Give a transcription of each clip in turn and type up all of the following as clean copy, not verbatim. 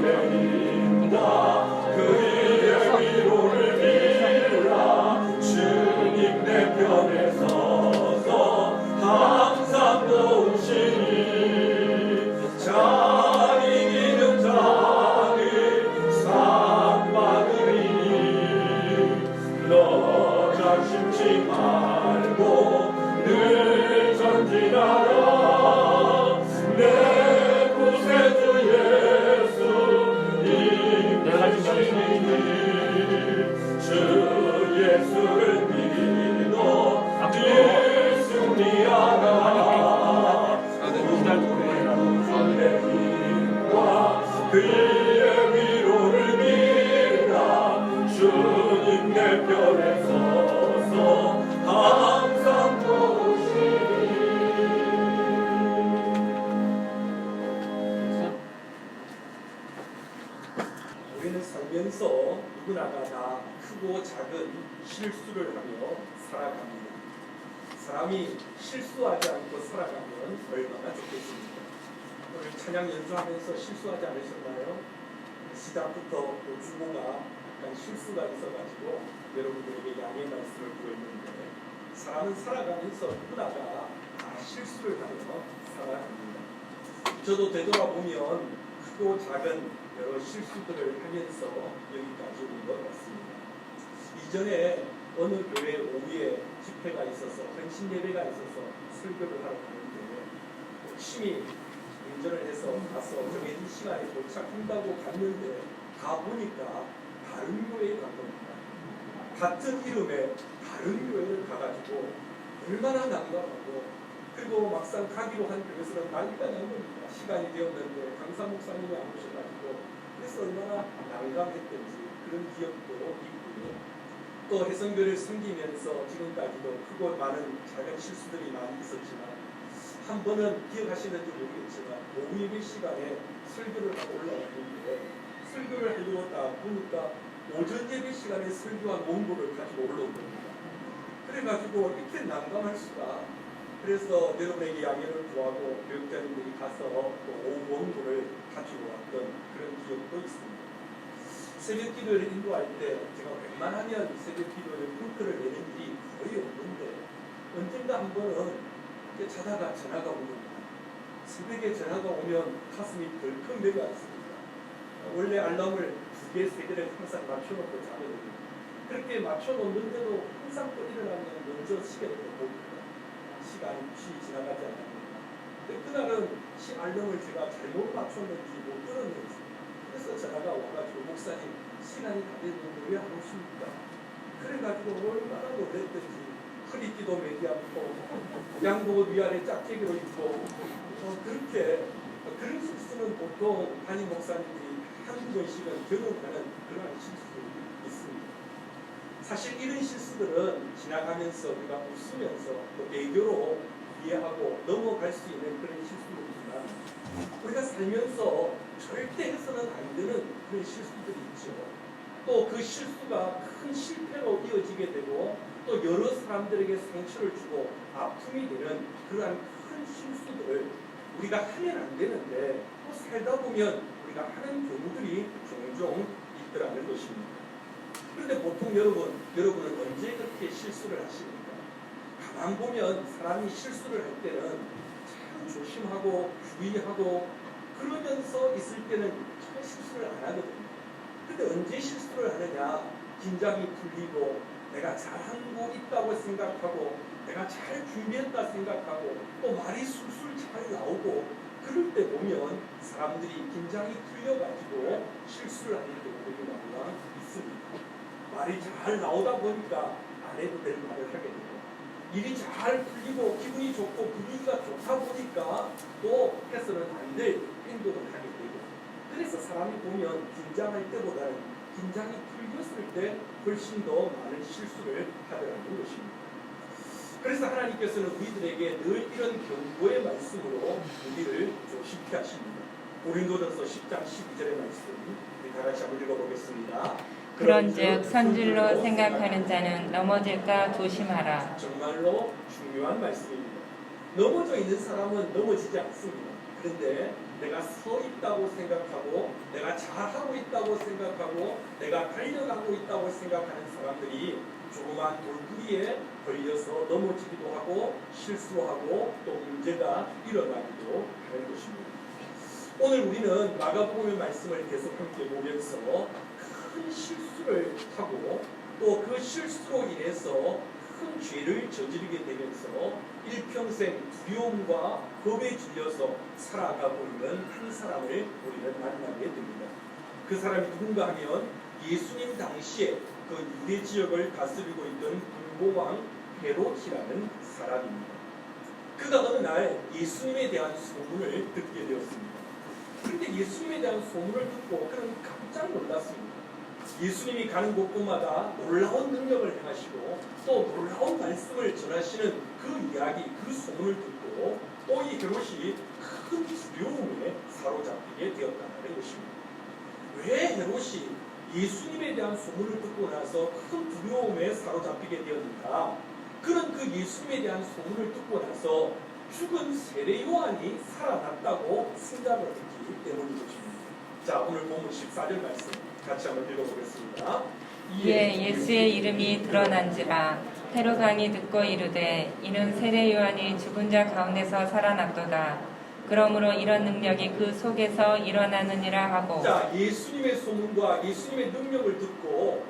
힘과 그의 위로를 빌라. 주님 내 편에 서서 항상 도우시니 잘 이기는 자는 상 받으리니. 너 자심치 말고 늘 전진하라. 내 구세주 예수 인자시니. 주 예수를 믿어 늘 승리하라. 내 힘과 그의 위로를 빌라. 주님 내 편에 서서 항상 도우시니. 우리는 살면서 누구나가 다 크고 작은 실수를 하며 살아갑니다. 사람이 실수하지 않고 살아가면 얼마나 좋겠습니까? 오늘 찬양 연주하면서 실수하지 않으셨나요? 시작부터 주보가 약간 실수가 있어가지고 여러분들에게 양해 말씀을 드렸는데, 사람은 살아가면서 누구나가 다 실수를 하며 살아갑니다. 저도 되돌아보면 크고 작은 여러 실수들을 하면서 여기까지 온 것 같습니다. 이전에 어느 교회 오후에 집회가 있어서 헌신 예배가 있어서 설교를 하러 가는데 열심히 운전을 해서 가서 정해진 시간에 도착한다고 갔는데 가보니까 다른 교회에 간 겁니다. 같은 이름의 다른 교회를 가가지고 얼마나 난감하고, 그리고 막상 가기로 한 교회에서는 난리가 난 겁니다. 시간이 되었는데 강사 목사님이 안 오셔가지고, 그래서 얼마나 난감했던지 그런 기억도 있고요. 또 해성교를 섬기면서 지금까지도 크고 많은 작은 실수들이 많이 있었지만, 한 번은 기억하시는지 모르겠지만 오후 예배 시간에 설교를 하고 올라왔는데, 설교를 하려고 딱 보니까 오전 예배 시간에 설교한 원고를 가지고 올라온 겁니다. 그래가지고 이렇게 난감할 수가. 그래서 여러분에게 양해를 구하고 교육자님들이 가서 또 오후 원고를 가지고 왔던 그런 기억도 있습니다. 새벽 기도를 인도할 때 제가 웬만하면 새벽 기도를 핑크를 내는 일이 거의 없는데, 언젠가 한 번은 이렇게 자다가 전화가 오는, 새벽에 전화가 오면 가슴이 덜컥 내려앉습니다. 원래 알람을 2개, 3개를 항상 맞춰놓고 자거든요. 그렇게 맞춰놓는데도 항상 또 일어나면 먼저 시계를 봅니다. 시간이 지나가지 않습니다. 그날은 알람을 제가 잘못 맞췄는지 못 들었는지, 그래서 전화가 와가지고 목사님 시간이 다 됐는데 왜 안 오십니까? 그래가지고 얼마나 놀랬던지 허리띠도 매지 않고 양복을 위아래 짝재기로 입고 그렇게, 그런 실수는 보통 담임 목사님들이 한두 번씩은 경험하는 그런 실수들이 있습니다. 사실 이런 실수들은 지나가면서 우리가 웃으면서 또 애교로 이해하고 넘어갈 수 있는 그런 실수들이지만, 우리가 살면서 절대 해서는 안 되는 그런 실수들이 있죠. 또 그 실수가 큰 실패로 이어지게 되고 또 여러 사람들에게 상처를 주고 아픔이 되는 그러한 큰 실수들을 우리가 하면 안 되는데, 또 살다 보면 우리가 하는 경우들이 종종 있더라는 것입니다. 그런데 보통 여러분은 언제 그렇게 실수를 하십니까? 가만 보면 사람이 실수를 할 때는 참 조심하고 주의하고 그러면서 있을 때는 잘 실수를 안 하거든요. 근데 언제 실수를 하느냐? 긴장이 풀리고 내가 잘하고 있다고 생각하고 내가 잘 준비했다 생각하고 또 말이 술술 잘 나오고, 그럴 때 보면 사람들이 긴장이 풀려가지고 실수를 하는 경우들이 많이 있습니다. 말이 잘 나오다 보니까 안 해도 될 말을 하게 되고, 일이 잘 풀리고 기분이 좋고 분위기가 좋다 보니까 또 해서는 안 될 행동을 하게 되고, 그래서 사람이 보면 긴장할 때보다는 긴장이 풀렸을 때 훨씬 더 많은 실수를 하더라는 것입니다. 그래서 하나님께서는 우리들에게 늘 이런 경고의 말씀으로 우리를 조심케 하십니다. 고린도전서 10장 12절의 말씀 우리 다 같이 한번 읽어보겠습니다. 그런즉 선질로 생각하는 자는 넘어질까 조심하라. 정말로 중요한 말씀입니다. 넘어져 있는 사람은 넘어지지 않습니다. 그런데 내가 서 있다고 생각하고 내가 잘하고 있다고 생각하고 내가 달려가고 있다고 생각하는 사람들이 조그만 돌부리에 걸려서 넘어지기도 하고 실수하고 또 문제가 일어나기도 하는 것입니다. 오늘 우리는 마가복음의 말씀을 계속 함께 보면서 큰 실수를 하고 또 그 실수로 인해서 큰 죄를 저지르게 되면서 일평생 두려움과 겁에 질려서 살아가고 있는 한 사람을 우리는 만나게 됩니다. 그 사람이 누군가 하면 예수님 당시에 그 유대 지역을 다스리고 있던 군고왕 헤롯이라는 사람입니다. 그가 어느 날 예수님에 대한 소문을 듣게 되었습니다. 그런데 예수님에 대한 소문을 듣고 그는 깜짝 놀랐습니다. 예수님이 가는 곳곳마다 놀라운 능력을 행하시고 또 놀라운 말씀을 전하시는 그 이야기, 그 소문을 듣고 또 이 헤롯이 큰 두려움에 사로잡히게 되었다는 것입니다. 왜 헤롯이 예수님에 대한 소문을 듣고 나서 큰 두려움에 사로잡히게 되었는가? 그는 그 예수님에 대한 소문을 듣고 나서 죽은 세례 요한이 살아났다고 생각을 했기 때문인 것입니다. 자, 오늘 본문 14절 말씀 같이 한번 읽어보겠습니다. 이에 예수의 이름이 드러난지라 헤롯 왕이 듣고 이르되 이는 세례 요한이 죽은 자 가운데서 살아났도다. 그러므로 이런 능력이 그 속에서 일어나느니라 하고. 자, 예수님의 소문과 예수님의 능력을 듣고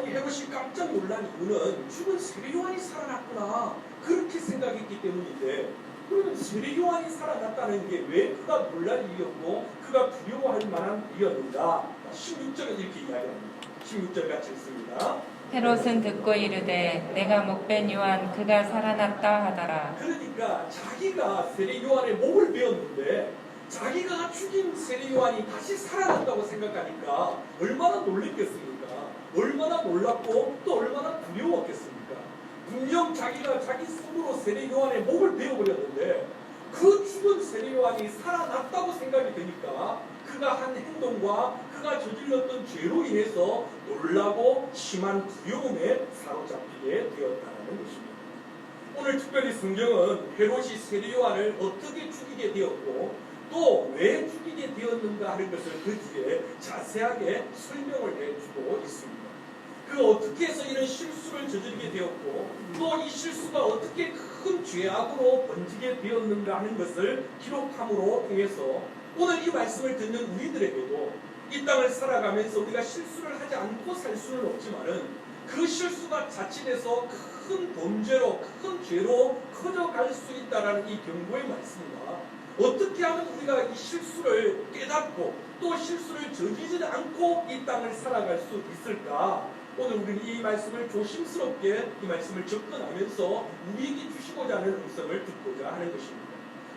이 헤롯이 깜짝 놀란 이유는 죽은 세례 요한이 살아났구나 그렇게 생각했기 때문인데, 그러면 세례 요한이 살아났다는 게 왜 그가 놀랄 일이었고 그가 두려워할 만한 일이었는가? 16절은 이렇게 이야기합니다. 16절 같이 읽습니다. 헤롯은 듣고 이르되 내가 목벤 요한 그가 살아났다 하더라. 그러니까 자기가 세례 요한의 목을 베었는데 자기가 죽인 세례 요한이 다시 살아난다고 생각하니까 얼마나 놀랬겠습니까? 얼마나 놀랍고 또 얼마나 두려웠겠습니까? 분명 자기가 자기 손으로 세례 요한의 목을 베어버렸는데 그 죽은 세례 요한이 살아났다고 생각이 되니까 그가 한 행동과 그가 저질렀던 죄로 인해서 놀라고 심한 두려움에 사로잡히게 되었다는 것입니다. 오늘 특별히 성경은 헤롯이 세례 요한을 어떻게 죽이게 되었고 또 왜 죽이게 되었는가 하는 것을 그 뒤에 자세하게 설명을 해주고 있습니다. 그 어떻게 해서 이런 실수를 저지르게 되었고 또 이 실수가 어떻게 큰 죄악으로 번지게 되었는가 하는 것을 기록함으로 통해서 오늘 이 말씀을 듣는 우리들에게도 이 땅을 살아가면서 우리가 실수를 하지 않고 살 수는 없지만은 그 실수가 자칫해서 큰 범죄로 큰 죄로 커져갈 수 있다라는 이 경고의 말씀과 어떻게 하면 우리가 이 실수를 깨닫고 또 실수를 저지르지 않고 이 땅을 살아갈 수 있을까? 오늘 우리는 이 말씀을 조심스럽게 이 말씀을 접근하면서 우리에게 주시고자 하는 음성을 듣고자 하는 것입니다.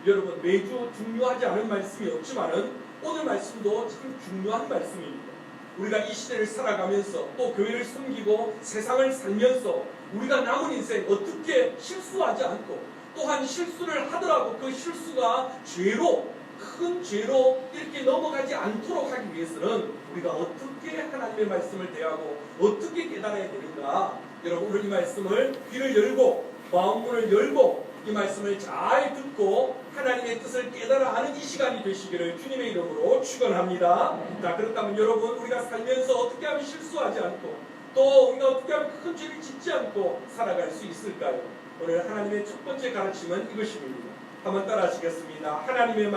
여러분, 매주 중요하지 않은 말씀이 없지만은 오늘 말씀도 참 중요한 말씀입니다. 우리가 이 시대를 살아가면서 또 교회를 섬기고 세상을 살면서 우리가 남은 인생 어떻게 실수하지 않고 또한 실수를 하더라도 그 실수가 죄로 큰 죄로 이렇게 넘어가지 않도록 하기 위해서는 우리가 어떻게 하나님의 말씀을 대하고 어떻게 깨달아야 되는가? 여러분, 오늘 이 말씀을 귀를 열고 마음문을 열고 이 말씀을 잘 듣고 하나님의 뜻을 깨달아 아는 이 시간이 되시기를 주님의 이름으로 축원합니다. 자, 그렇다면 여러분, 우리가 살면서 어떻게 하면 실수하지 않고 또 우리가 어떻게 하면 큰 죄를 짓지 않고 살아갈 수 있을까요? 오늘 하나님의 첫 번째 가르침은 이것입니다. 한번 따라 하시겠습니다. 하나님의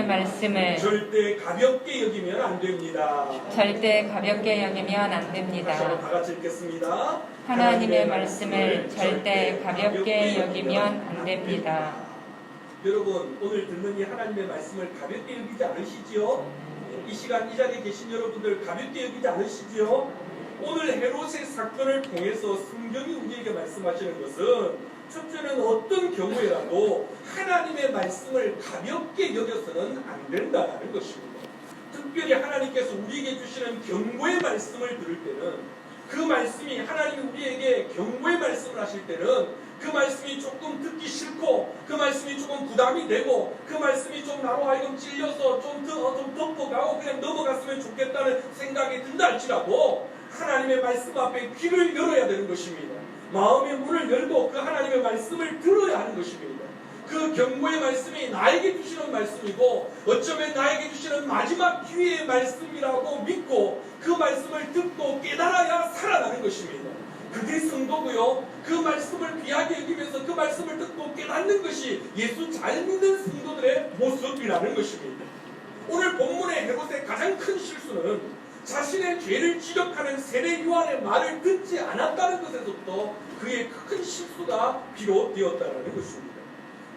말씀을 절대 가볍게 여기면 안 됩니다. 절대 가볍게 여기면 안 됩니다. 다시 한번 다 같이 읽겠습니다. 하나님의 말씀을 절대 가볍게 여기면 안 됩니다. 여러분, 오늘 듣는 이 하나님의 말씀을 가볍게 여기지 않으시지요? 이 시간 이 자리에 계신 여러분들 가볍게 여기지 않으시지요? 오늘 헤롯의 사건을 통해서 성경이 우리에게 말씀하시는 것은 첫째는 어떤 경우에라도 하나님의 말씀을 가볍게 여겨서는 안 된다는 것입니다. 특별히 하나님께서 우리에게 주시는 경고의 말씀을 들을 때는 그 말씀이 하나님이 우리에게 경고의 말씀을 하실 때는 그 말씀이 조금 듣기 싫고 그 말씀이 조금 부담이 되고 그 말씀이 좀 나로 하여금 찔려서 좀 덮어가고 그냥 넘어갔으면 좋겠다는 생각이 든다 할지라도 하나님의 말씀 앞에 귀를 열어야 되는 것입니다. 마음의 문을 열고 그 하나님의 말씀을 들어야 하는 것입니다. 그 경고의 말씀이 나에게 주시는 말씀이고 어쩌면 나에게 주시는 마지막 기회의 말씀이라고 믿고 그 말씀을 듣고 깨달아야 살아나는 것입니다. 그게 성도고요. 그 말씀을 귀하게 여기면서 그 말씀을 듣고 깨닫는 것이 예수 잘 믿는 성도들의 모습이라는 것입니다. 오늘 본문의 헤롯의 가장 큰 실수는 자신의 죄를 지적하는 세례 요한의 말을 듣지 않았다는 것에서부터 그의 큰 실수가 비롯되었다는 것입니다.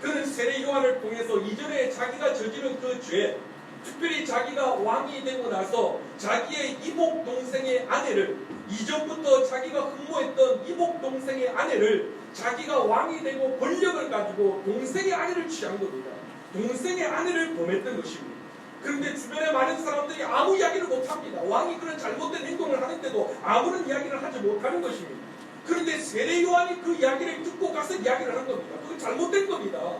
그는 세례 요한을 통해서 이전에 자기가 저지른 그 죄, 특별히 자기가 왕이 되고 나서 자기의 이복 동생의 아내를, 이전부터 자기가 흠모했던 이복 동생의 아내를 자기가 왕이 되고 권력을 가지고 동생의 아내를 취한 겁니다. 동생의 아내를 범했던 것입니다. 그런데 주변에 많은 사람들이 아무 이야기를 못합니다. 왕이 그런 잘못된 행동을 하는데도 아무런 이야기를 하지 못하는 것입니다. 그런데 세례 요한이 그 이야기를 듣고 가서 이야기를 한 겁니다. 그건 잘못된 겁니다.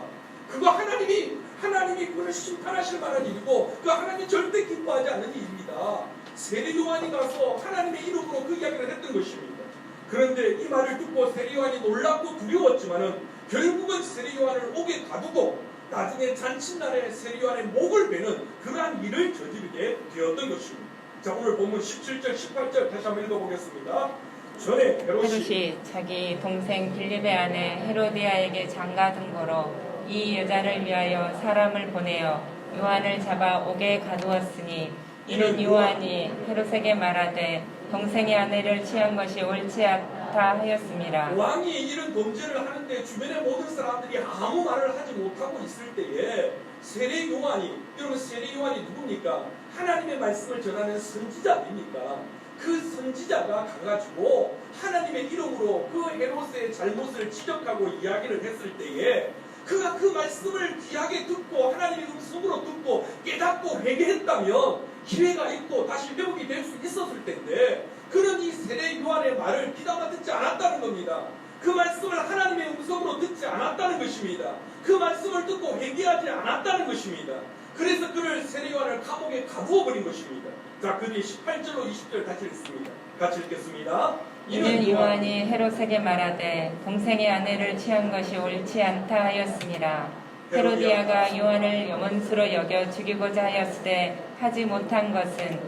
그거 하나님이 그걸 심판하실 만한 일이고 그 하나님이 절대 기뻐하지 않는 일입니다. 세례 요한이 가서 하나님의 이름으로 그 이야기를 했던 것입니다. 그런데 이 말을 듣고 세례 요한이 놀랍고 두려웠지만은 결국은 세례 요한을 옥에 가두고 나중에 잔칫날에 세례 요한의 목을 베는 그러한 일을 저지르게 되었던 것입니다. 자, 오늘 본문 17절 18절 다시 한번 읽어보겠습니다. 전에 헤롯이 자기 동생 빌립의 아내 헤로디아에게 장가 등거로 이 여자를 위하여 사람을 보내어 요한을 잡아 옥에 가두었으니 이는 요한이 헤롯에게 말하되 동생의 아내를 취한 것이 옳지 않다 하였습니다. 왕이 이런 범죄를 하는데 주변의 모든 사람들이 아무 말을 하지 못하고 있을 때에 세례 요한이, 여러분 세례 요한이 누굽니까? 하나님의 말씀을 전하는 선지자 아닙니까? 그 선지자가 가가지고 하나님의 이름으로 그 헤롯의 잘못을 지적하고 이야기를 했을 때에 그가 그 말씀을 귀하게 듣고 하나님의 음성으로 듣고 깨닫고 회개했다면 기회가 있고 다시 회복이 될 수 있었을 텐데 그는 이 세례 요한의 말을 귀담아 듣지 않았다는 겁니다. 그 말씀을 하나님의 음성으로 듣지 않았다는 것입니다. 그 말씀을 듣고 회개하지 않았다는 것입니다. 그래서 그를 세례 요한을 감옥에 가두어 버린 것입니다. 자, 그 뒤에 18절로 20절 같이 읽습니다. 같이 읽겠습니다. 이는 요한이 헤롯에게 말하되 동생의 아내를 취한 것이 옳지 않다 하였습니다. 헤로디아가 요한을 염원수로 여겨 죽이고자 하였으되 하지 못한 것은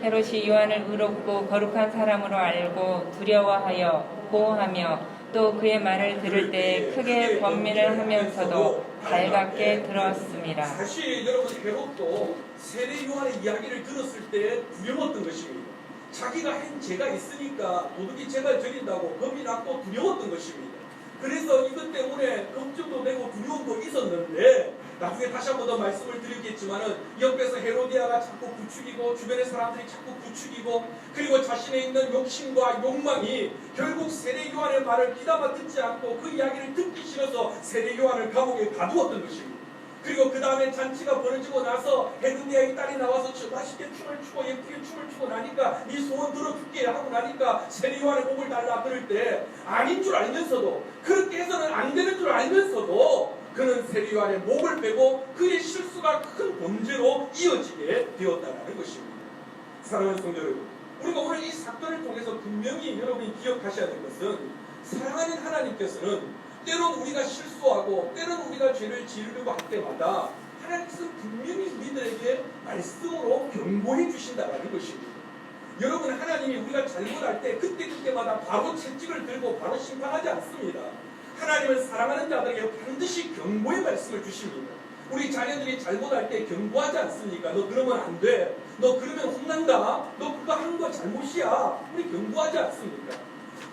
헤롯이 요한을 의롭고 거룩한 사람으로 알고 두려워하여 보호하며 또 그의 말을 들을 때 크게 번민을 하면서도 달갑게 들었습니다. 사실 여러분 헤롯도 세례 요한의 이야기를 들었을 때 두려웠던 것입니다. 자기가 한 죄가 있으니까 도둑이 죄를 저린다고 겁이 났고 두려웠던 것입니다. 그래서 이것 때문에 걱정도 되고 두려움도 있었는데 나중에 다시 한 번 더 말씀을 드리겠지만은 옆에서 헤로디아가 자꾸 부추기고 주변의 사람들이 자꾸 부추기고 그리고 자신의 있는 욕심과 욕망이 결국 세례 요한의 말을 귀담아 듣지 않고 그 이야기를 듣기 싫어서 세례 요한을 감옥에 가두었던 것입니다. 그리고 그 다음에 잔치가 벌어지고 나서 헤로디아의 딸이 나와서 맛있게 춤을 추고 예쁘게 춤을 추고 나니까 네 소원 들어줄게 하고 나니까 세례 요한의 목을 달라 그럴 때 아닌 줄 알면서도 그렇게 해서는 안 되는 줄 알면서도 그는 세례 요한의 목을 빼고 그의 실수가 큰 범죄로 이어지게 되었다는 것입니다. 사랑하는 성도 여러분, 우리가 오늘 이 사건을 통해서 분명히 여러분이 기억하셔야 될 것은 사랑하는 하나님께서는 때론 우리가 실수하고 때론 우리가 죄를 지으려고 할 때마다 하나님께서는 분명히 우리들에게 말씀으로 경고해 주신다는 것입니다. 여러분, 하나님이 우리가 잘못할 때 그때마다 바로 채찍을 들고 바로 심판하지 않습니다. 하나님은 사랑하는 자들에게 반드시 경고의 말씀을 주십니다. 우리 자녀들이 잘못할 때 경고하지 않습니까? 너 그러면 안 돼. 너 그러면 혼난다. 너 그거 하는 거 잘못이야. 우리 경고하지 않습니까?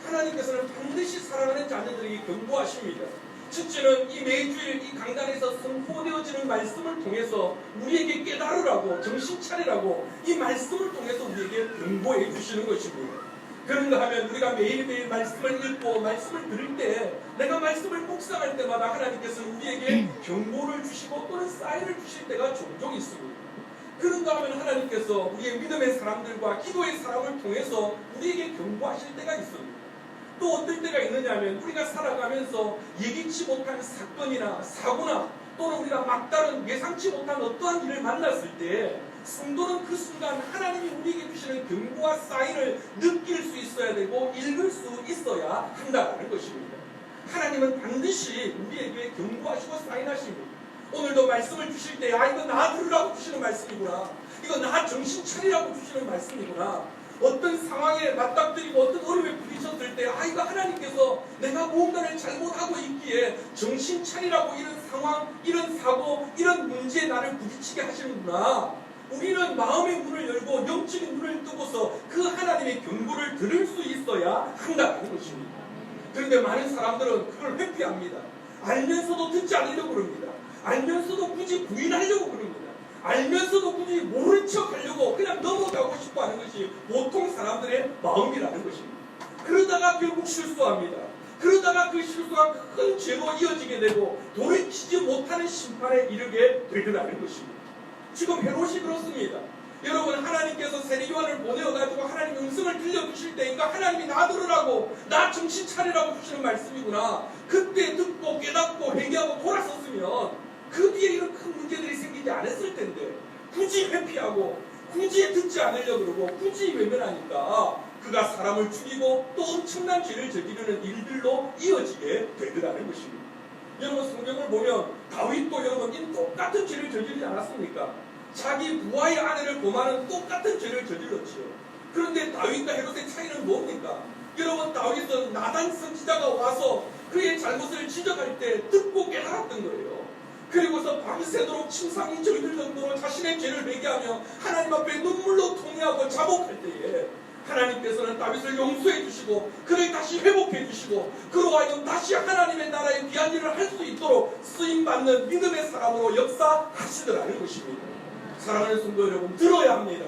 하나님께서는 반드시 사랑하는 자녀들에게 경고하십니다. 첫째는 이 매주일 이 강단에서 선포되어지는 말씀을 통해서 우리에게 깨달으라고, 정신 차리라고 이 말씀을 통해서 우리에게 경고해 주시는 것입니다. 그런가 하면 우리가 매일매일 말씀을 읽고 말씀을 들을 때 내가 말씀을 묵상할 때마다 하나님께서는 우리에게 경고를 주시고 또는 사인을 주실 때가 종종 있습니다. 그런가 하면 하나님께서 우리의 믿음의 사람들과 기도의 사람을 통해서 우리에게 경고하실 때가 있습니다. 또 어떨 때가 있느냐 하면 우리가 살아가면서 예기치 못한 사건이나 사고나 또는 우리가 막다른 예상치 못한 어떠한 일을 만났을 때 성도는 그 순간 하나님이 우리에게 주시는 경고와 사인을 느낄 수 있어야 되고 읽을 수 있어야 한다는 것입니다. 하나님은 반드시 우리에게 경고하시고 사인하십니다. 오늘도 말씀을 주실 때 이거 나 들으라고 주시는 말씀이구나. 이거 나 정신 차리라고 주시는 말씀이구나. 어떤 상황에 맞닥뜨리고 어떤 어려움에 부딪혔을 때 이거 하나님께서 내가 무언가를 잘못하고 있기에 정신 차리라고 이런 상황, 이런 사고, 이런 문제에 나를 부딪히게 하시는구나. 우리는 마음의 문을 열고 영적인 문을 뜨고서 그 하나님의 경고를 들을 수 있어야 한다는 것입니다. 그런데 많은 사람들은 그걸 회피합니다. 알면서도 듣지 않으려고 그럽니다. 알면서도 굳이 부인하려고 그럽니다. 알면서도 굳이 모른 척 하려고 그냥 넘어가고 싶어 하는 것이 보통 사람들의 마음이라는 것입니다. 그러다가 결국 실수합니다. 그러다가 그 실수가 큰 죄로 이어지게 되고 돌이키지 못하는 심판에 이르게 되더라는 것입니다. 지금 헤롯이 그렇습니다. 여러분, 하나님께서 세례요한을 보내어가지고 하나님의 음성을 들려주실 때 이거 하나님이 나 들으라고, 나 정신 차리라고 주시는 말씀이구나. 그때 듣고 깨닫고 회개하고 돌아섰으면 그 뒤에 이런 큰 문제들이 생기지 않았을 텐데 굳이 회피하고 굳이 듣지 않으려고 그러고 굳이 외면하니까 그가 사람을 죽이고 또 엄청난 죄를 저지르는 일들로 이어지게 되더라는 것입니다. 여러분, 성경을 보면 다윗도 여러분 똑같은 죄를 저지르지 않았습니까? 자기 부하의 아내를 고마는 똑같은 죄를 저질렀지요. 그런데 다윗과 헤롯의 차이는 뭡니까? 여러분, 다윗은 나단 선지자가 와서 그의 잘못을 지적할 때 듣고 깨달았던 거예요. 그리고서 밤새도록 침상이 저리들 정도로 자신의 죄를 회개하며 하나님 앞에 눈물로 통회하고 자복할 때에 하나님께서는 다윗을 용서해 주시고 그를 다시 회복해 주시고 그로 하여금 다시 하나님의 나라에 귀한 일을 할 수 있도록 쓰임받는 믿음의 사람으로 역사하시더라는 것입니다. 사랑하는 성도 여러분, 들어야 합니다.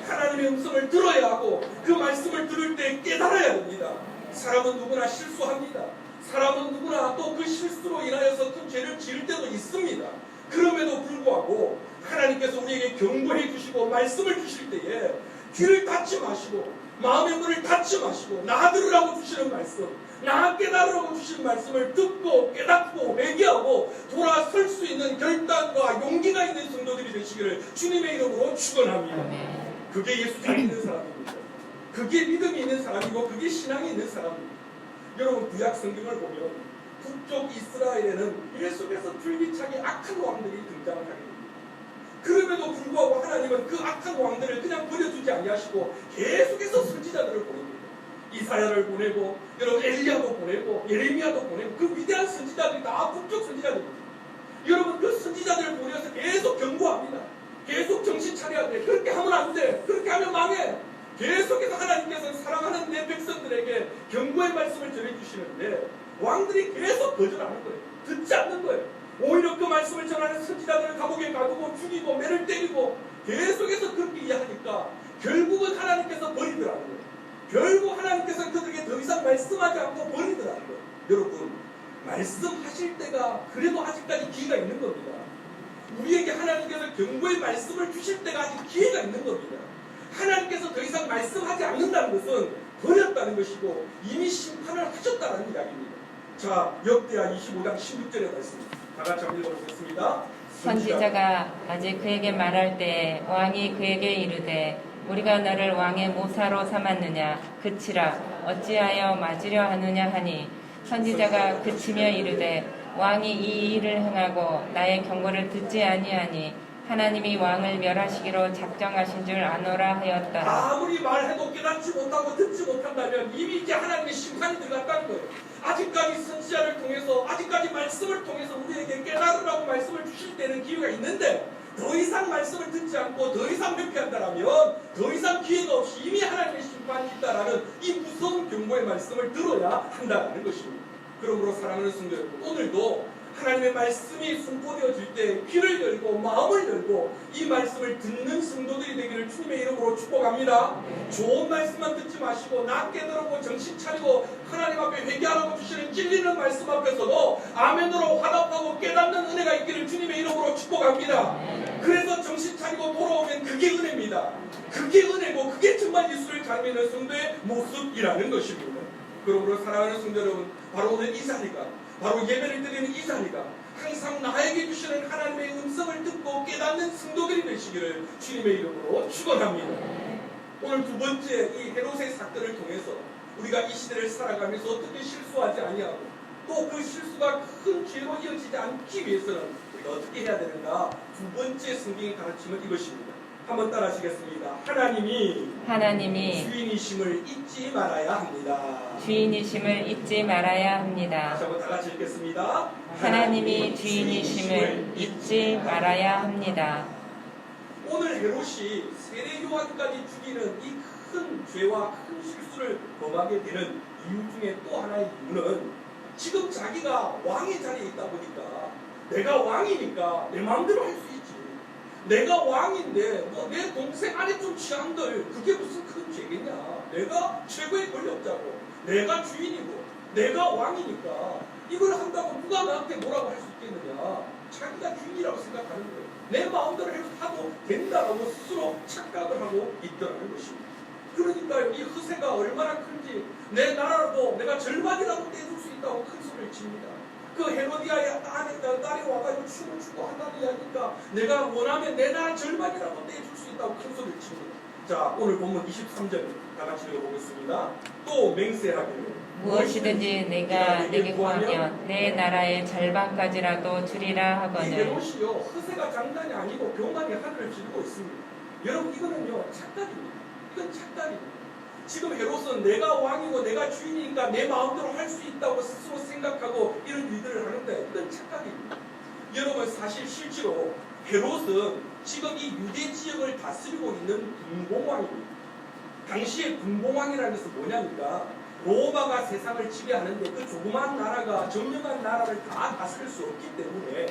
하나님의 음성을 들어야 하고 그 말씀을 들을 때 깨달아야 됩니다. 사람은 누구나 실수합니다. 사람은 누구나 또 그 실수로 인하여서 큰 죄를 지을 때도 있습니다. 그럼에도 불구하고 하나님께서 우리에게 경고해 주시고 말씀을 주실 때에 귀를 닫지 마시고 마음의 문을 닫지 마시고 나 들으라고 주시는 말씀, 나 깨달으라고 주시는 말씀을 듣고 깨닫고 회개하고 돌아설 수 있는 결단과 용기가 있는 성도들이 되시기를 주님의 이름으로 축원합니다. 그게 예수 잘 믿는 사람입니다. 그게 믿음이 있는 사람이고 그게 신앙이 있는 사람입니다. 여러분, 구약 성경을 보면 북쪽 이스라엘에는 계속해서 줄기차게 악한 왕들이 등장을 하게 됩니다. 그럼에도 불구하고 하나님은 그 악한 왕들을 그냥 버려두지 아니하시고 계속해서 선지자들을 보냅니다. 이사야를 보내고 여러분 엘리야도 보내고 예레미야도 보내고 그 위대한 선지자들이 다 북쪽 선지자들입니다. 여러분, 그 선지자들을 보내서 계속 경고합니다. 계속 정신 차려야 돼. 그렇게 하면 안 돼. 그렇게 하면 망해. 계속해서 하나님께서는 사랑하는 내 백성들에게 경고의 말씀을 전해주시는데 왕들이 계속 거절하는 거예요. 듣지 않는 거예요. 오히려 그 말씀을 전하는 선지자들을 감옥에 가두고 죽이고 매를 때리고 계속해서 그렇게 이해하니까 결국은 하나님께서 버리더라는 거예요. 결국 하나님께서는 그들에게 더 이상 말씀하지 않고 버리더라는 거예요. 여러분, 말씀하실 때가 그래도 아직까지 기회가 있는 겁니다. 우리에게 하나님께서 경고의 말씀을 주실 때가 아직 기회가 있는 겁니다. 하나님께서 더 이상 말씀하지 않는다는 것은 버렸다는 것이고 이미 심판을 하셨다는 이야기입니다. 자, 역대하 25장 16절의 말씀 다 같이 한번 읽어보겠습니다. 선지자가 아직 그에게 말할 때 왕이 그에게 이르되 우리가 너를 왕의 모사로 삼았느냐 그치라 어찌하여 맞으려 하느냐 하니 선지자가 그치며 이르되 왕이 이 일을 행하고 나의 경고를 듣지 아니하니 하나님이 왕을 멸하시기로 작정하신 줄 아노라 하였더라. 아무리 말해도 깨닫지 못하고 듣지 못한다면 이미 이제 하나님의 심판이 들어갔다는 거예요. 아직까지 선지자를 통해서 아직까지 말씀을 통해서 우리에게 깨달으라고 말씀을 주실 때는 기회가 있는데 더 이상 말씀을 듣지 않고 더 이상 회피한다라면 더 이상 기회가 없이 이미 하나님의 심판이 있다라는 이 무서운 경고의 말씀을 들어야 한다는 것입니다. 그러므로 사랑하는 성도 여러분, 오늘도 하나님의 말씀이 선포되어질 때 귀를 열고 마음을 열고 이 말씀을 듣는 성도들이 되기를 주님의 이름으로 축복합니다. 좋은 말씀만 듣지 마시고 나 깨달고 정신 차리고 하나님 앞에 회개하라고 주시는 찔리는 말씀 앞에서도 아멘으로 화답하고 깨닫는 은혜가 있기를 주님의 이름으로 축복합니다. 그래서 정신 차리고 돌아오면 그게 은혜입니다. 그게 은혜고 그게 정말 예수를 잘 믿는 성도의 모습이라는 것입니다. 그러므로 사랑하는 성도 여러분, 바로 오늘 이 자리가 바로 예배를 드리는 이 자리가 항상 나에게 주시는 하나님의 음성을 듣고 깨닫는 성도들이 되시기를 주님의 이름으로 축원합니다. 오늘 두 번째 이 헤롯의 사건을 통해서 우리가 이 시대를 살아가면서 어떻게 실수하지 아니하고 또 그 실수가 큰 죄로 이어지지 않기 위해서는 우리가 어떻게 해야 되는가? 두 번째 성경의 가르침은 이것입니다. 한번 따라하시겠습니다. 하나님이 주인이심을 잊지 말아야 합니다. 주인이심을 잊지 말아야 합니다. 다시 한번 다 같이 읽겠습니다. 하나님이 주인이심을 잊지 말아야 합니다. 오늘 헤롯이 세례 요한까지 죽이는 이 큰 죄와 큰 실수를 범하게 되는 이유 중에 또 하나의 이유는 지금 자기가 왕의 자리에 있다 보니까 내가 왕이니까 내 마음대로 할 수 있지. 내가 왕인데 뭐 내 동생 아래쪽 취향들 그게 무슨 큰 죄겠냐. 내가 최고의 권력자고 내가 주인이고 내가 왕이니까 이걸 한다고 누가 나한테 뭐라고 할 수 있겠느냐. 자기가 주인이라고 생각하는 거예요. 내 마음대로 해도 된다라고 스스로 착각을 하고 있더라는 것입니다. 그러니까 이 허세가 얼마나 큰지 내 나라도 내가 절반이라도 떼줄 수 있다고 큰 소리를 칩니다. 그 헤로디아의 딸이 와가지고 춤을 추고 한다는 이야기니까 내가 원하면 내 나라 절반이라도 떼줄 수 있다고 큰 소리를 칩니다. 자, 오늘 본문 23절 다 같이 읽어보겠습니다. 또 맹세하기를 무엇이든지 내가 내게 구하면 내 나라의 절반까지라도 주리라 이 하거늘. 헤롯이요 허세가 장난이 아니고 교만이 하늘을 찌르고 있습니다. 여러분 이거는요 착각입니다. 이건 착각입니다. 지금 헤롯은 내가 왕이고 내가 주인이니까 내 마음대로 할 수 있다고 스스로 생각하고 이런 일들을 하는데 이건 착각입니다. 여러분 사실 실제로 헤롯은 지금 이 유대 지역을 다스리고 있는 분봉왕입니다. 당시에 분봉왕이라는 것은 뭐냐니까 로마가 세상을 지배하는데 그 조그만 나라가 점령한 나라를 다 다스릴 수 없기 때문에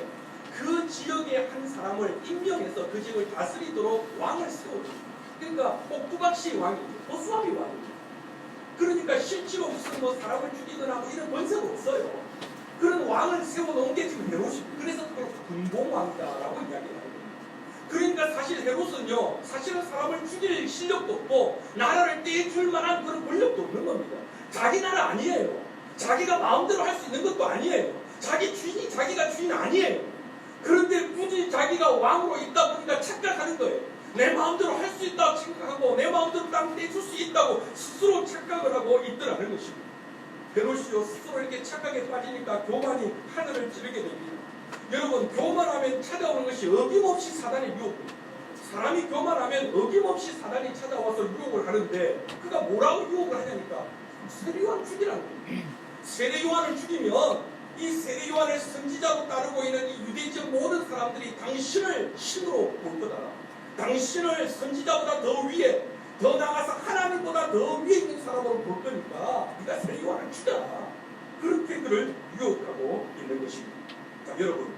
그 지역의 한 사람을 임명해서 그 지역을 다스리도록 왕을 세워줍니다. 그러니까 꼭두각시 왕이죠. 보수왕이 왕이죠. 그러니까 실제로 무슨 뭐 사람을 죽이거나 뭐 이런 권세가 없어요. 그런 왕을 세워놓은 게 지금 헤롯입니다. 그래서 그걸 분봉왕이다라고 이야기를 하는 겁니다. 그러니까 사실 헤롯은요 사실은 사람을 죽일 실력도 없고 나라를 떼줄 만한 그런 권력도 없는 겁니다. 자기 나라 아니에요. 자기가 마음대로 할 수 있는 것도 아니에요. 자기 주인이 자기가 주인 아니에요. 그런데 굳이 자기가 왕으로 있다 보니까 착각하는 거예요. 내 마음대로 할 수 있다고 생각하고 내 마음대로 땅 떼줄 수 있다고 스스로 착각을 하고 있더라는 것입니다. 헤롯이요 스스로 이렇게 착각에 빠지니까 교만이 하늘을 찌르게 됩니다. 여러분 교만하면 찾아오는 것이 어김없이 사단의 유혹입니다. 사람이 교만하면 어김없이 사단이 찾아와서 유혹을 하는데 그가 뭐라고 유혹을 하냐니까 세례요한 죽이라는 거예요. 세례요한을 죽이면 이 세례요한을 선지자로 따르고 있는 이 유대 지역 모든 사람들이 당신을 신으로 볼 거다. 당신을 선지자보다 더 위에 더 나아가서 하나님보다 더 위에 있는 사람으로 볼 거니까 네가 세례요한을 죽여라. 그렇게 그를 유혹하고 있는 것입니다. 자, 여러분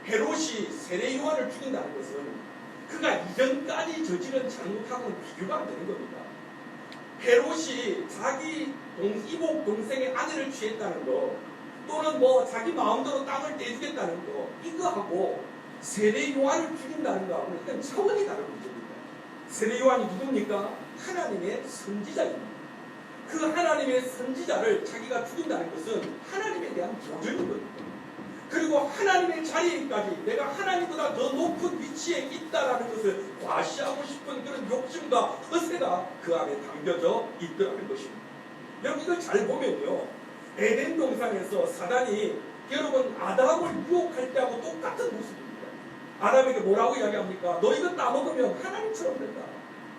헤롯이 세례요한을 죽인다는 것은 그가 이전까지 저지른 잘못하고는 비교가 안 되는 겁니다. 헤롯이 자기 이복 동생의 아내를 취했다는 거 또는 뭐 자기 마음대로 땅을 떼주겠다는 거 이거하고 세례 요한을 죽인다는 거하고는 이건 차원이 다른 문제입니다. 세례 요한이 누굽니까? 하나님의 선지자입니다. 그 하나님의 선지자를 자기가 죽인다는 것은 하나님에 대한 도전인 겁니다. 그리고 하나님의 자리까지 내가 하나님보다 더 높은 위치에 있다라는 것을 과시하고 싶은 그런 욕심과 허세가 그 안에 담겨져 있더라는 것입니다. 여러분 이걸 잘 보면요. 에덴 동산에서 사단이 여러분 아담을 유혹할 때하고 똑같은 모습입니다. 아담에게 뭐라고 이야기합니까? 너 이거 따먹으면 하나님처럼 된다.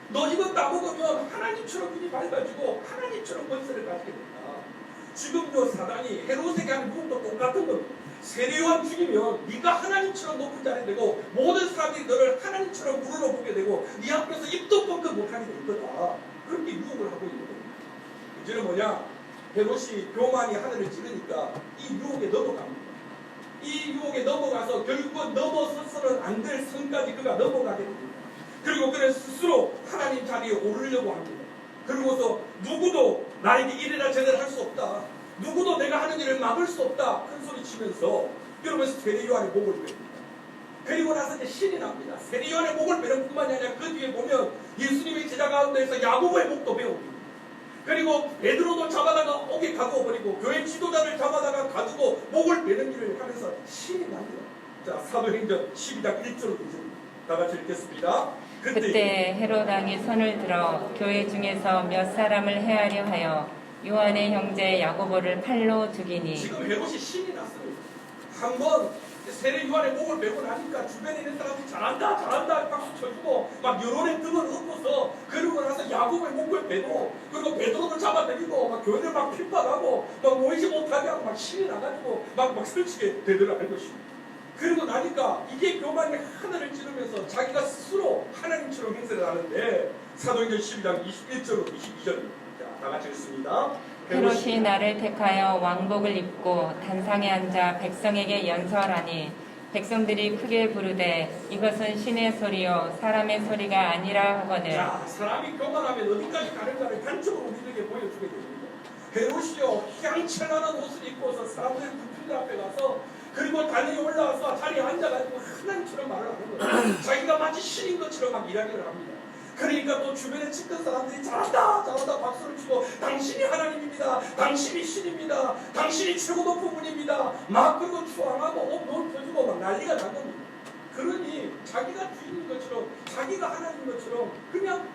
너 이거 따먹으면 하나님처럼 눈이 밝아지고 하나님처럼 권세를 가지게 된다. 지금요 사단이 헤롯에게 하는 유혹도 똑같은 겁니다. 세례요한 죽이면 네가 하나님처럼 높은 자리에 되고 모든 사람들이 너를 하나님처럼 우러러보게 되고 네 앞에서 입도 뻥끗 못하게 될 거다. 그렇게 유혹을 하고 있는 겁니다. 이제는 뭐냐? 헤롯이 교만이 하늘을 찌르니까 이 유혹에 넘어갑니다. 이 유혹에 넘어가서 결국은 넘어서서는 안 될 선까지 그가 넘어가게 됩니다. 그리고 그는 스스로 하나님 자리에 오르려고 합니다. 그리고서 누구도 나에게 이래라 저래라 할 수 없다. 누구도 내가 하는 일을 막을 수 없다. 큰 소리 치면서 여러분 세례요한의 목을 뺍니다. 그리고 나서 이제 신이 납니다. 세례요한의 목을 빼는 뿐만이 아니라 그 뒤에 보면 예수님의 제자 가운데서 야고보의 목도 베옵니다. 그리고 베드로도 잡아다가 옥에 가두어버리고 교회 지도자를 잡아다가 가두고 목을 베는 일을 하면서 신이 납니다. 자, 사도행전 12장 1절 2절 다 같이 읽겠습니다. 그때 헤롯 왕이 손을 들어 교회 중에서 몇 사람을 해하려 하여 요한의 형제 야고보를 팔로 죽이니 지금 헤롯이 신이 났습니다. 한번 세례 요한의 목을 베고 나니까 주변에 있는 사람들이 잘한다 박수 쳐주고 막 여론의 등을 엎고서, 그러고 나서 야곱의 목을 베고, 그리고 베드로를 잡아들이고 막 교회를 막 핍박하고 막 모이지 못하게 하고 막 신이 나가지고 막 설치게 되더라는 것입니다. 그리고 나니까 이게 교만이 하늘을 찌르면서 자기가 스스로 하나님처럼 행세를 하는데, 사도행전 12장 21절로 22절입니다. 자, 다 같이 읽습니다. 헤롯이 나를 택하여 왕복을 입고 단상에 앉아 백성에게 연설하니 백성들이 크게 부르되 이것은 신의 소리요 사람의 소리가 아니라 하거늘. 자, 사람이 교만하면 어디까지 가는가를 단적으로 우리에게 보여주게 됩니다. 헤롯이요 향찬란한 옷을 입고서 사람들 군중들 앞에 가서, 그리고 단위에 올라와서 자리에 앉아가지고 하나님처럼 말을 하는 거예요. 자기가 마치 신인 것처럼 막 이야기를 합니다. 그러니까 또 주변에 찍던 사람들이 잘한다 박수를 치고, 당신이 하나님입니다, 당신이 신입니다, 당신이 최고 높은 분입니다, 막 그리고 추앙하고 옷 펴주고 막 난리가 난 겁니다. 그러니 자기가 주인인 것처럼, 자기가 하나님인 것처럼 그냥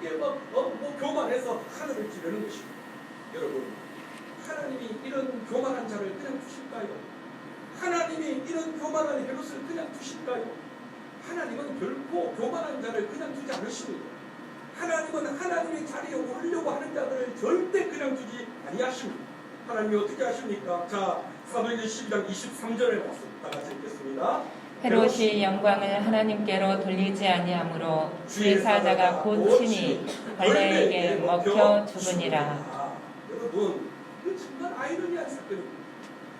뭐 교만해서 하늘을 찌르는 것입니다. 여러분, 하나님이 이런 교만한 자를 그냥 두실까요? 하나님이 이런 교만한 헤롯을 그냥 두실까요? 하나님은 결코 교만한 자를 그냥 두지 않으십니다. 하나님은 하나님의 자리에 오르려고 하는 자들을 절대 그냥 두지 아니하십니다. 하나님이 어떻게 하십니까? 자, 사도행전 12장 23절에 말씀 다 같이 읽겠습니다. 헤롯이 영광을 하나님께로 돌리지 아니하므로 주의 사자가 곧 친히 벌레에게 먹혀 죽으니라. 여러분, 이거 정말 아이러니한 사건입니다.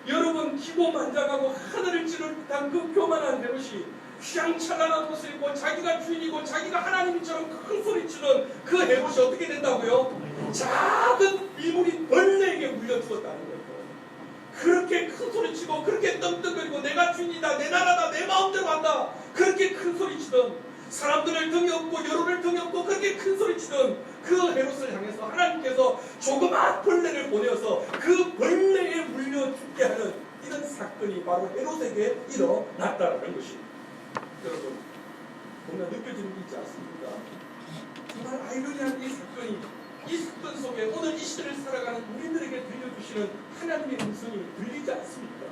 여러분, 기고만장하고 하늘을 찌를 듯한 그 교만한 헤롯이 휘황찬란한 옷을 입고 자기가 주인이고 자기가 하나님처럼 큰 소리치는 그 헤롯이 어떻게 된다고요? 작은 미물이 벌레에게 물려 죽었다는 거예요. 그렇게 큰 소리치고 그렇게 떵떵거리고 내가 주인이다, 내 나라다, 내 마음대로 한다, 그렇게 큰 소리치던, 사람들을 등에 업고 여론을 등에 업고 그렇게 큰 소리치던 그 헤롯을 향해서 하나님께서 조그마한 벌레를 보내어서 그 벌레에 물려 죽게 하는 이런 사건이 바로 헤롯에게 일어났다는 것입니다. 여러분, 뭔가 느껴지는 게 있지 않습니까? 정말 아이러니한 이 사건이, 이 사건 속에 오늘 이 시대를 살아가는 우리들에게 들려주시는 하나님의 음성이 들리지 않습니까?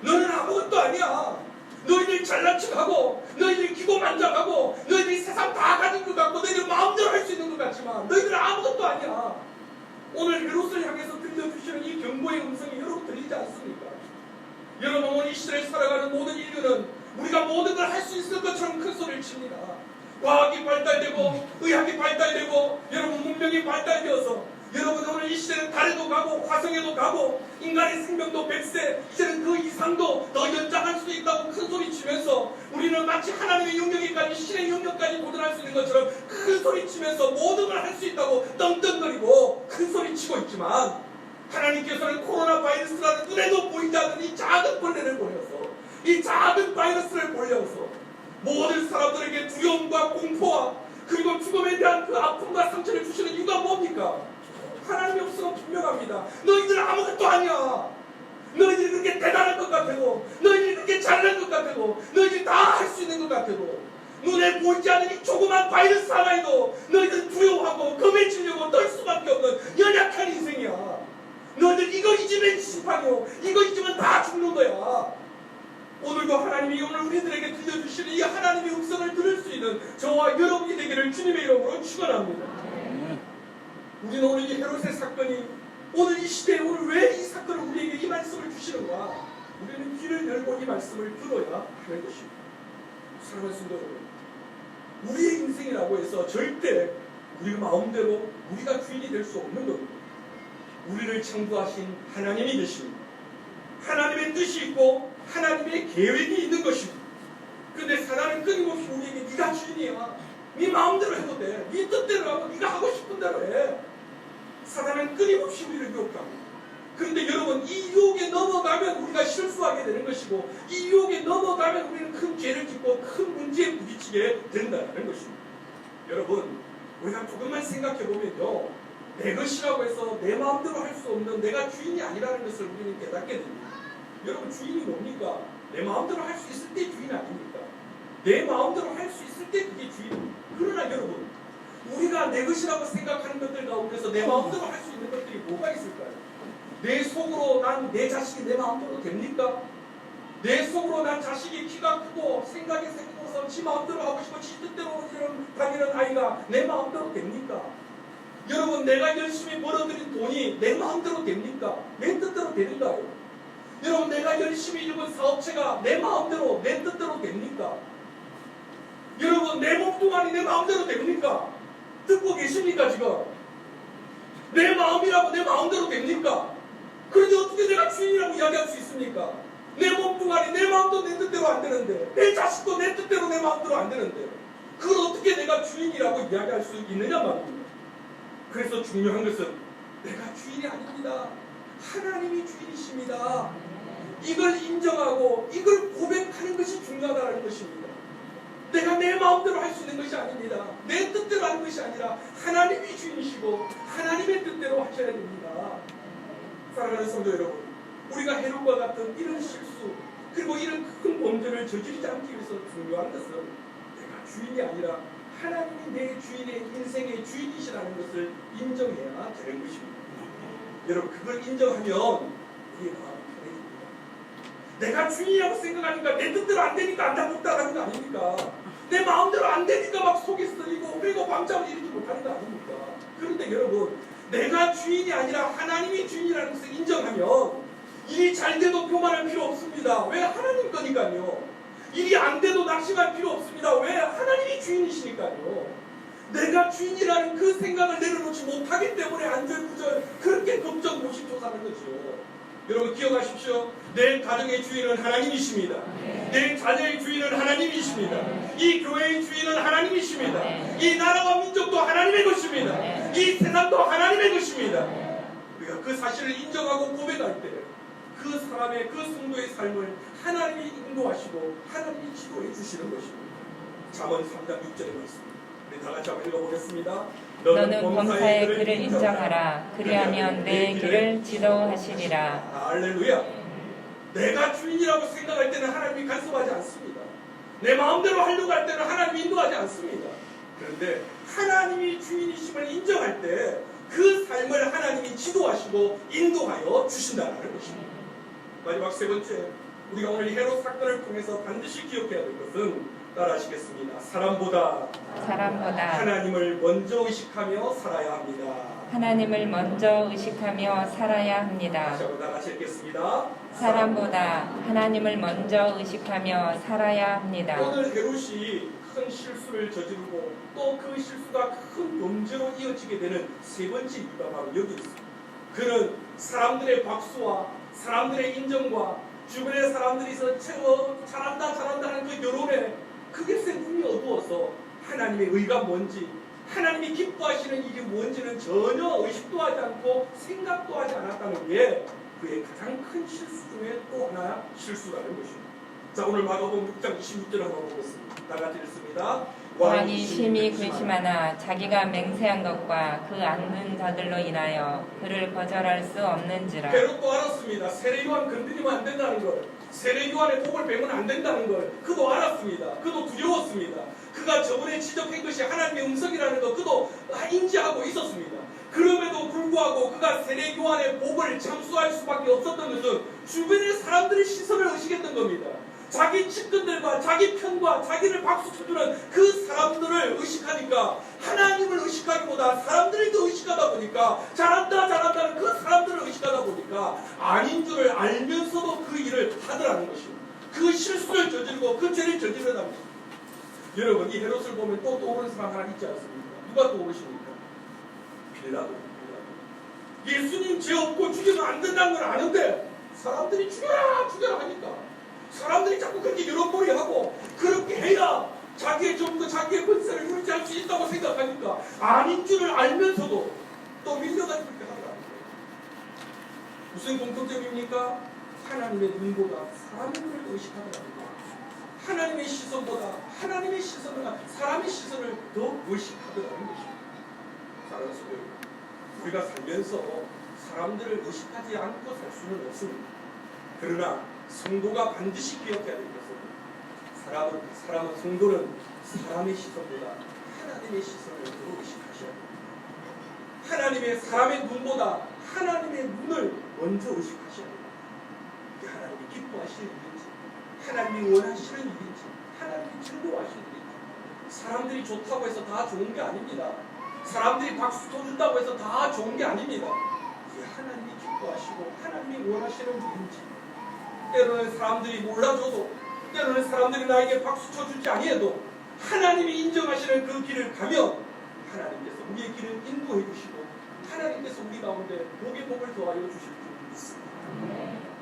너는 아무것도 아니야. 너희들 잘난 척하고, 너희들 기고만장하고, 너희들이 세상 다 가진 것 같고, 너희들 마음대로 할 수 있는 것 같지만 너희들은 아무것도 아니야. 오늘 헤롯을 향해서 들려주시는 이 경고의 음성이 여러분 들리지 않습니까? 여러분, 오늘 이 시대를 살아가는 모든 인류는 우리가 모든 걸 할 수 있을 것처럼 큰 소리를 칩니다. 과학이 발달되고 의학이 발달되고 여러분 문명이 발달되어서 여러분 오늘 이 시대는 달에도 가고 화성에도 가고 인간의 생명도 100세, 이제는 그 이상도 더 연장할 수 있다고 큰 소리 치면서 우리는 마치 하나님의 영역에까지, 신의 영역까지 도전할 수 있는 것처럼 큰 소리 치면서 모든 걸 할 수 있다고 떵떵거리고 큰 소리 치고 있지만, 하나님께서는 코로나 바이러스라는 눈에도 보이지 않는 이 작은 벌레를 보내서, 이 작은 바이러스를 보내어서 모든 사람들에게 두려움과 공포와 그리고 죽음에 대한 그 아픔과 상처를 주시는 이유가 뭡니까? 하나님의 없으면 분명합니다. 너희들 아무것도 아니야. 너희들이 그렇게 대단한 것 같아도, 너희들이 그렇게 잘난 것 같아도, 너희들이 다 할 수 있는 것 같아도, 눈에 보이지 않는 이 조그만 바이러스 하나에도 너희들 두려워하고 겁해지려고 떨 수밖에 없는 연약한 인생이야. 너희들 이거 잊으면 심판이요, 이거 잊으면 다 죽는 거야. 오늘도 하나님이 오늘 우리들에게 들려주시는 이 하나님의 음성을 들을 수 있는 저와 여러분이 되기를 주님의 이름으로 축원합니다. 우리는 오늘 이 헤롯의 사건이, 오늘 이 시대에 오늘 왜 이 사건을 우리에게 이 말씀을 주시는가? 우리는 귀를 열고 이 말씀을 들어야 하는 것입니다. 사랑하는 성도 여러분, 우리의 인생이라고 해서 절대 우리가 마음대로 우리가 주인이 될 수 없는 겁니다. 우리를 창조하신 하나님이 계십니다. 하나님의 뜻이 있고 하나님의 계획이 있는 것입니다. 그런데 사단은 끊임없이 우리에게 네가 주인이야, 네 마음대로 해도 돼, 네 뜻대로 하고 네가 하고 싶은 대로 해. 사단은 끊임없이 우리를 유혹합니다. 그런데 여러분, 이 유혹에 넘어가면 우리가 실수하게 되는 것이고, 이 유혹에 넘어가면 우리는 큰 죄를 짓고 큰 문제에 부딪히게 된다는 것입니다. 여러분, 우리가 조금만 생각해보면요, 내 것이라고 해서 내 마음대로 할 수 없는 내가 주인이 아니라는 것을 우리는 깨닫게 됩니다. 여러분, 주인이 뭡니까? 내 마음대로 할 수 있을 때 주인 아닙니까? 내 마음대로 할 수 있을 때 그게 주인입니다. 그러나 여러분, 우리가 내 것이라고 생각하는 것들 가운데 가운데서 내 마음대로 할 수 있는 것들이 뭐가 있을까요? 내 속으로 난 내 자식이 내 마음대로 됩니까? 내 속으로 난 자식이 키가 크고 생각이 생겨서 지 마음대로 하고 싶고 지 뜻대로 다니는 아이가 내 마음대로 됩니까? 여러분, 내가 열심히 벌어들인 돈이 내 마음대로 됩니까? 내 뜻대로 되는가요? 여러분, 내가 열심히 일군 사업체가 내 마음대로 내 뜻대로 됩니까? 여러분, 내 몸뚱아리 내 마음대로 됩니까? 듣고 계십니까 지금? 내 마음이라고 내 마음대로 됩니까? 그런데 어떻게 내가 주인이라고 이야기할 수 있습니까? 내 몸뚱아리 내 마음도 내 뜻대로 안 되는데, 내 자식도 내 뜻대로 내 마음대로 안 되는데, 그걸 어떻게 내가 주인이라고 이야기할 수 있느냐 말입니다. 그래서 중요한 것은 내가 주인이 아닙니다. 하나님이 주인이십니다. 이걸 인정하고 이걸 고백하는 것이 중요하다는 것입니다. 내가 내 마음대로 할 수 있는 것이 아닙니다. 내 뜻대로 하는 것이 아니라 하나님이 주인이시고 하나님의 뜻대로 하셔야 됩니다. 사랑하는 성도 여러분, 우리가 헤롯과 같은 이런 실수 그리고 이런 큰 범죄를 저지르지 않기 위해서 중요한 것은 내가 주인이 아니라 하나님이 내 주인의 인생의 주인이시라는 것을 인정해야 되는 것입니다. 여러분, 그걸 인정하면 우리의 마음이 편해집니다. 내가 주인이라고 생각하니까 내 뜻대로 안 되니까 안다못다라는 거 아닙니까? 내 마음대로 안 되니까 막 속이 쓰리고 그리고 밤잠을 이루지 못하는 거 아닙니까? 그런데 여러분, 내가 주인이 아니라 하나님이 주인이라는 것을 인정하면 일이 잘 돼도 교만할 필요 없습니다. 왜? 하나님 거니까요. 일이 안 돼도 낙심할 필요 없습니다. 왜? 하나님이 주인이시니까요. 내가 주인이라는 그 생각을 내려놓지 못하기 때문에 안절부절 그렇게 걱정 고심조사하는 거죠. 여러분, 기억하십시오. 내 가정의 주인은 하나님이십니다. 내 자녀의 주인은 하나님이십니다. 이 교회의 주인은 하나님이십니다. 이 나라와 민족도 하나님의 것입니다. 이 세상도 하나님의 것입니다. 우리가 그 사실을 인정하고 고백할 때 그 사람의, 그 성도의 삶을 하나님이 인도하시고 하나님이 지도해 주시는 것입니다. 잠언 3장 6절에 말씀입니다. 우리 다 같이 한번 읽어보겠습니다. 너는 범사의 그를 인정하라. 그리하면 내 길을 지도하시리라. 할렐루야. 내가 주인이라고 생각할 때는 하나님이 간섭하지 않습니다. 내 마음대로 하려고 할 때는 하나님이 인도하지 않습니다. 그런데 하나님이 주인이심을 인정할 때 그 삶을 하나님이 지도하시고 인도하여 주신다는 것입니다. 마지막 세 번째, 우리가 오늘 이 헤롯 사건을 통해서 반드시 기억해야 될 것은 따라하시겠습니다. 사람보다 하나님을 먼저 의식하며 살아야 합니다. 하나님을 먼저 의식하며 살아야 합니다. 다시 한번 다 같이 읽겠습니다. 사람보다 하나님을 먼저 의식하며 살아야 합니다. 오늘 헤롯이 큰 실수를 저지르고 또 그 실수가 큰 범죄로 이어지게 되는 세 번째 이유가 바로 여기 있습니다. 그는 사람들의 박수와 사람들의 인정과 주변의 사람들이서 잘한다 하는 그 여론에 그게 눈이 어두워서 하나님의 의가 뭔지, 하나님이 기뻐하시는 일이 뭔지는 전혀 의식도 하지 않고 생각도 하지 않았다는 게 그의 가장 큰 실수 중에 또 하나 실수라는 것입니다. 자, 오늘 마가복음 6장 26절을 한번 보겠습니다. 다 같이 읽습니다. 왕이 심히 근심하나 자기가 맹세한 것과 그 앉는 자들로 인하여 그를 거절할 수 없는지라. 헤롯도 알았습니다. 세례요한 건드리면 안 된다는 걸, 세례요한의 복을 빼면 안 된다는 걸 그도 알았습니다. 그도 두려웠습니다. 그가 저번에 지적한 것이 하나님의 음성이라는 것 그도 인지하고 있었습니다. 그럼에도 불구하고 그가 세례요한의 복을 참수할 수밖에 없었던 것은 주변의 사람들의 시선을 의식했던 겁니다. 자기 측근들과 자기 편과 자기를 박수 쳐주는 그 사람들을 의식하니까 하나님을 의식하기보다 사람들을 더 의식하다 보니까 잘한다는 그 사람들을 의식하다 보니까 아닌 줄을 알면서도 그 일을 하더라는 것입니다. 그 실수를 저지르고 그 죄를 저지르는 것입니다. 여러분, 이 헤롯을 보면 또 떠오르는 사람 하나 있지 않습니까? 누가 떠오르십니까? 빌라도. 예수님 죄 없고 죽여도 안 된다는 걸 아는데 사람들이 죽여라 하니까 사람들이 자꾸 그렇게 여론몰이하고 그렇게 해야 자기의 좀 더 자기의 권세를 유지할 수 있다고 생각하니까 아닌 줄을 알면서도 또 밀려가지고 그렇게 하더라고요. 무슨 공통점입니까? 하나님의 눈보다 사람의 눈을 의식하더라고요. 하나님의 시선보다 하나님의 시선보다 사람의 시선을 더 의식하더라는 것입니다. 사랑하는 성도 여러분, 우리가 살면서 사람들을 의식하지 않고 살 수는 없습니다. 그러나 성도가 반드시 기억해야 될 것은 사람은 성도는 사람의 시선보다 하나님의 시선을 더 의식하셔야 됩니다. 하나님의 사람의 눈보다 하나님의 눈을 먼저 의식하셔야 돼요. 이게 하나님이 기뻐하시는 일인지, 하나님이 원하시는 일인지, 하나님이 즐거워하시는 일인지. 사람들이 좋다고 해서 다 좋은 게 아닙니다. 사람들이 박수 쳐준다고 해서 다 좋은 게 아닙니다. 이게 하나님이 기뻐하시고 하나님이 원하시는 일인지. 때로는 사람들이 몰라줘도, 때로는 사람들이 나에게 박수 쳐주지 아니해도 하나님이 인정하시는 그 길을 가면 하나님께서 우리의 길을 인도해 주시고 하나님께서 우리 가운데 복의 복을 더하여 주실 줄 믿습니다.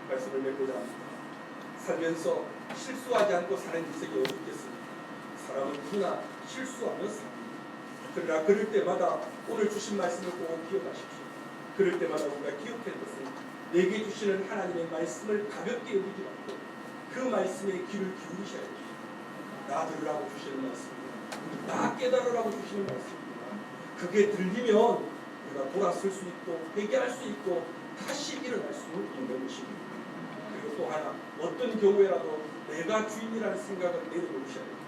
말씀을 맺고자 합니다. 살면서 실수하지 않고 사는 인생이 어디 있겠습니까? 사람은 누구나 실수하며 삽니다. 그러나 그럴 때마다 오늘 주신 말씀을 꼭 기억하십시오. 그럴 때마다 우리가 기억할 것은 내게 주시는 하나님의 말씀을 가볍게 여기지 말고 그 말씀에 귀를 기울이셔야 됩니다. 나 들으라고 주시는 말씀입니다. 나 깨달으라고 주시는 말씀입니다. 그게 들리면 우리가 돌아설 수 있고 회개할 수 있고 다시 일어날 수 있는 것입니다. 그리고 또 하나, 어떤 경우에라도 내가 주인이라는 생각을 내려놓으셔야 됩니다.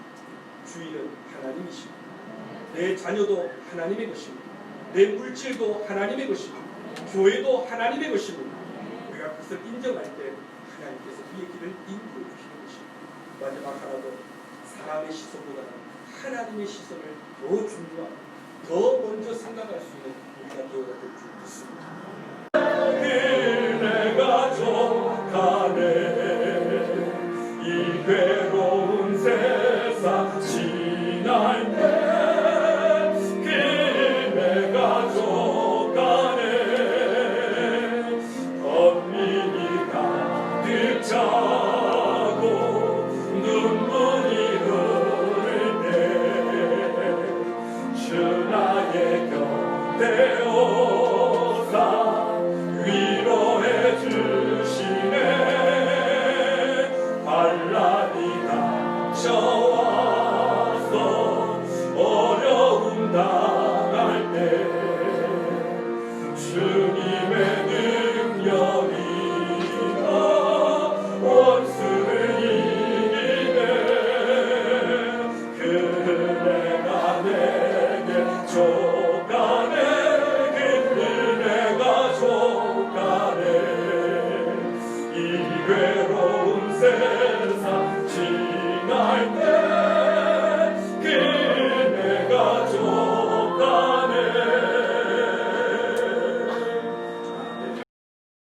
주인은 하나님이십니다. 내 자녀도 하나님의 것입니다. 내 물질도 하나님의 것입니다. 교회도 하나님의 것입니다. 우리가 그것을 인정할 때 하나님께서 우리의 길을 인도해 주시는 것입니다. 마지막 하나 더, 사람의 시선보다는 하나님의 시선을 더 중요한, 더 먼저 생각할 수 있는 우리가 되어야 될 줄 믿습니다. 내가 족하네 이 괴로운 세상 지날 때 내가 족하네 덧민이 가득 차고 눈물이 흐를 때 주 나의 곁에 오사 위로해 주시네 반란이 닥쳐와서 어려움 당할 때 주님의 능력이가 원수를 이기네 그네가 내게 족하네 그네가 족하네 이 괴로운 세상 지날 때